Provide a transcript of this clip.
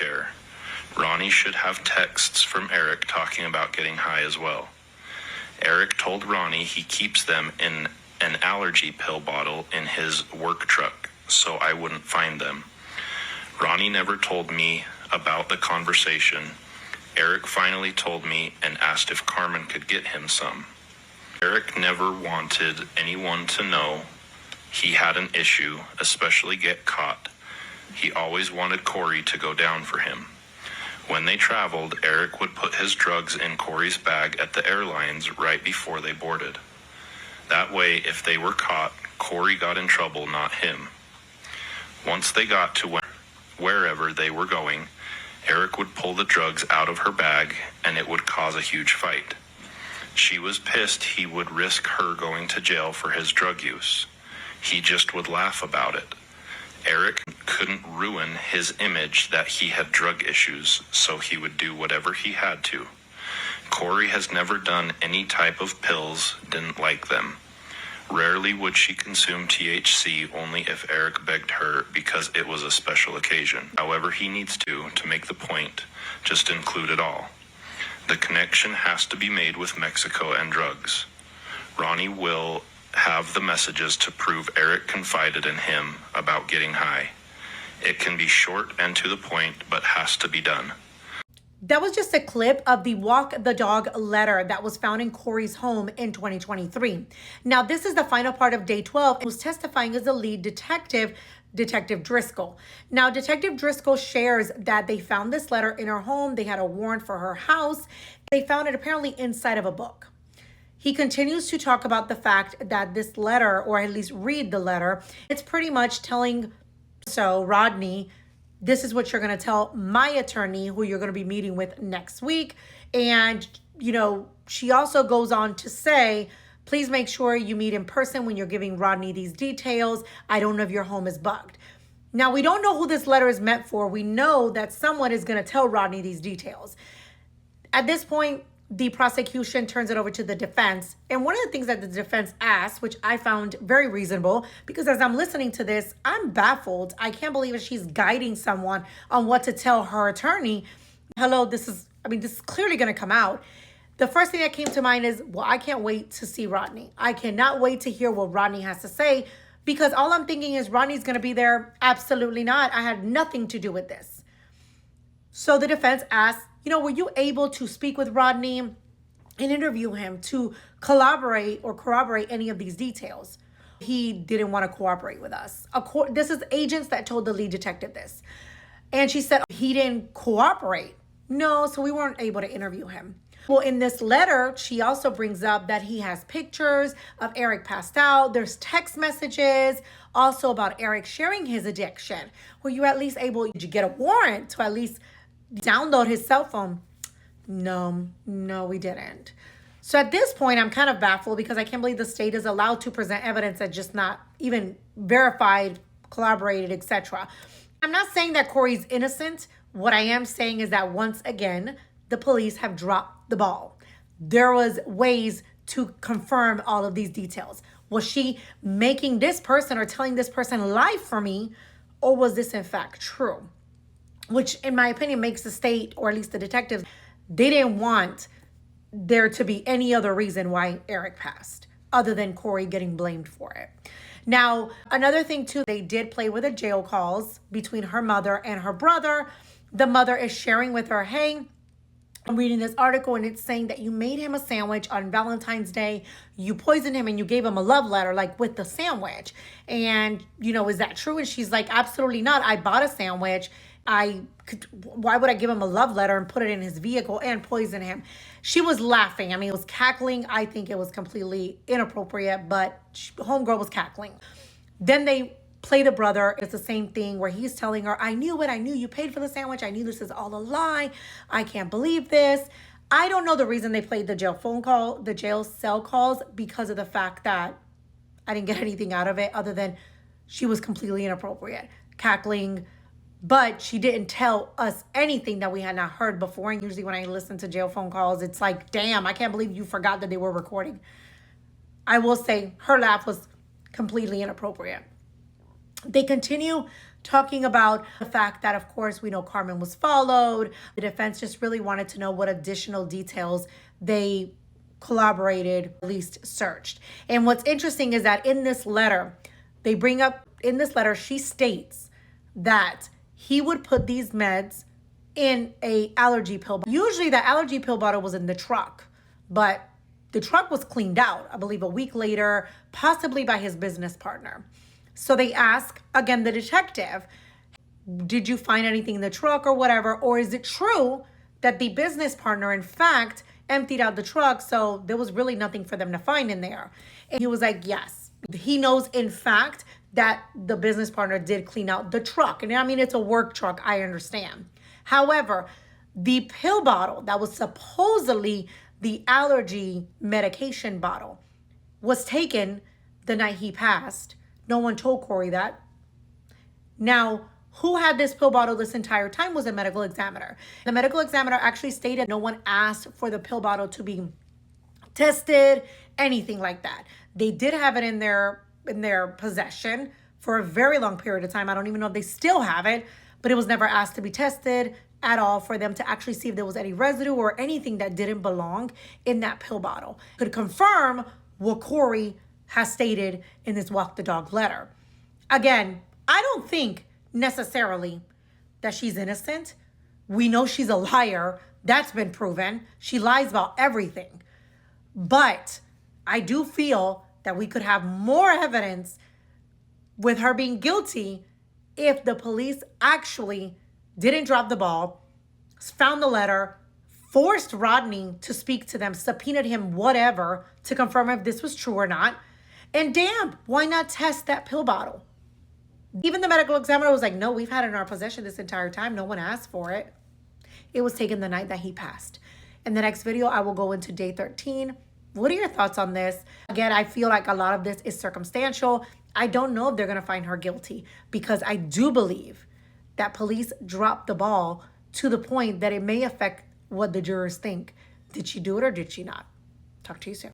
chair. Ronnie should have texts from Eric talking about getting high as well. Eric told Ronnie he keeps them in an allergy pill bottle in his work truck, so I wouldn't find them. Ronnie never told me about the conversation. Eric finally told me and asked if Carmen could get him some. Eric never wanted anyone to know he had an issue, especially get caught. He always wanted Kouri to go down for him. When they traveled, Eric would put his drugs in Kouri's bag at the airlines right before they boarded. That way, if they were caught, Kouri got in trouble, not him. Once they got to wherever they were going, Eric would pull the drugs out of her bag and it would cause a huge fight. She was pissed he would risk her going to jail for his drug use. He just would laugh about it. Eric couldn't ruin his image that he had drug issues, so he would do whatever he had to. Kouri has never done any type of pills, didn't like them. Rarely would she consume THC, only if Eric begged her because it was a special occasion. However he needs to make the point, just include it all. The connection has to be made with Mexico and drugs. Ronnie will have the messages to prove Eric confided in him about getting high. It can be short and to the point, but has to be done. That was just a clip of the walk the dog letter that was found in Kouri's home in 2023. Now, this is the final part of day 12. It was testifying as the lead detective, Detective Driscoll. Now, Detective Driscoll shares that they found this letter in her home. They had a warrant for her house. They found it apparently inside of a book. He continues to talk about the fact that this letter, or at least read the letter, it's pretty much telling Rodney, this is what you're going to tell my attorney, who you're going to be meeting with next week. And, she also goes on to say, please make sure you meet in person when you're giving Rodney these details. I don't know if your home is bugged. Now, we don't know who this letter is meant for. We know that someone is going to tell Rodney these details. At this point, the prosecution turns it over to the defense. And one of the things that the defense asked, which I found very reasonable, because as I'm listening to this, I'm baffled. I can't believe that she's guiding someone on what to tell her attorney. Hello, this is clearly going to come out. The first thing that came to mind is, well, I can't wait to see Rodney. I cannot wait to hear what Rodney has to say, because all I'm thinking is Rodney's going to be there. Absolutely not. I had nothing to do with this. So the defense asked, were you able to speak with Rodney and interview him to corroborate any of these details? He didn't want to cooperate with us. This is agents that told the lead detective this. And she said he didn't cooperate. No, so we weren't able to interview him. Well, in this letter, she also brings up that he has pictures of Eric passed out. There's text messages also about Eric sharing his addiction. Were you at least able to get a warrant to at least download his cell phone? No, we didn't. So at this point, I'm kind of baffled because I can't believe the state is allowed to present evidence that's just not even verified, collaborated, etc. I'm not saying that Kouri's innocent. What I am saying is that once again, the police have dropped the ball. There was ways to confirm all of these details. Was she making this person or telling this person lie for me, or was this in fact true? Which in my opinion makes the state, or at least the detectives, they didn't want there to be any other reason why Eric passed other than Kouri getting blamed for it. Now, another thing too, they did play with the jail calls between her mother and her brother. The mother is sharing with her, hey, I'm reading this article and it's saying that you made him a sandwich on Valentine's Day. You poisoned him and you gave him a love letter, like with the sandwich. And, is that true? And she's like, absolutely not. I bought a sandwich. Why would I give him a love letter and put it in his vehicle and poison him? She was laughing. It was cackling. I think it was completely inappropriate, but homegirl was cackling. Then they play the brother. It's the same thing where he's telling her, I knew it. I knew you paid for the sandwich. I knew this is all a lie. I can't believe this. I don't know the reason they played the jail cell calls, because of the fact that I didn't get anything out of it other than she was completely inappropriate, cackling, but she didn't tell us anything that we had not heard before. And usually when I listen to jail phone calls, it's like, damn, I can't believe you forgot that they were recording. I will say her laugh was completely inappropriate. They continue talking about the fact that, of course, we know Carmen was followed. The defense just really wanted to know what additional details they collaborated, at least searched. And what's interesting is that in this letter, they bring up, in this letter, she states that he would put these meds in a allergy pill. Usually the allergy pill bottle was in the truck, but the truck was cleaned out, I believe a week later, possibly by his business partner. So they ask, again, the detective, did you find anything in the truck or whatever? Or is it true that the business partner, in fact, emptied out the truck, so there was really nothing for them to find in there? And he was like, yes. He knows, in fact, that the business partner did clean out the truck. And I mean, it's a work truck, I understand. However, the pill bottle that was supposedly the allergy medication bottle was taken the night he passed. No one told Kouri that. Now, who had this pill bottle this entire time was a medical examiner. The medical examiner actually stated no one asked for the pill bottle to be tested, anything like that. They did have it in their possession for a very long period of time. I don't even know if they still have it, but it was never asked to be tested at all for them to actually see if there was any residue or anything that didn't belong in that pill bottle. Could confirm what Kouri has stated in this walk the dog letter. Again, I don't think necessarily that she's innocent. We know she's a liar. That's been proven. She lies about everything. But I do feel that we could have more evidence with her being guilty if the police actually didn't drop the ball, found the letter, forced Rodney to speak to them, subpoenaed him, whatever, to confirm if this was true or not. And damn, why not test that pill bottle? Even the medical examiner was like, no, we've had it in our possession this entire time. No one asked for it. It was taken the night that he passed. In the next video, I will go into day 13. What are your thoughts on this? Again, I feel like a lot of this is circumstantial. I don't know if they're going to find her guilty because I do believe that police dropped the ball to the point that it may affect what the jurors think. Did she do it or did she not? Talk to you soon.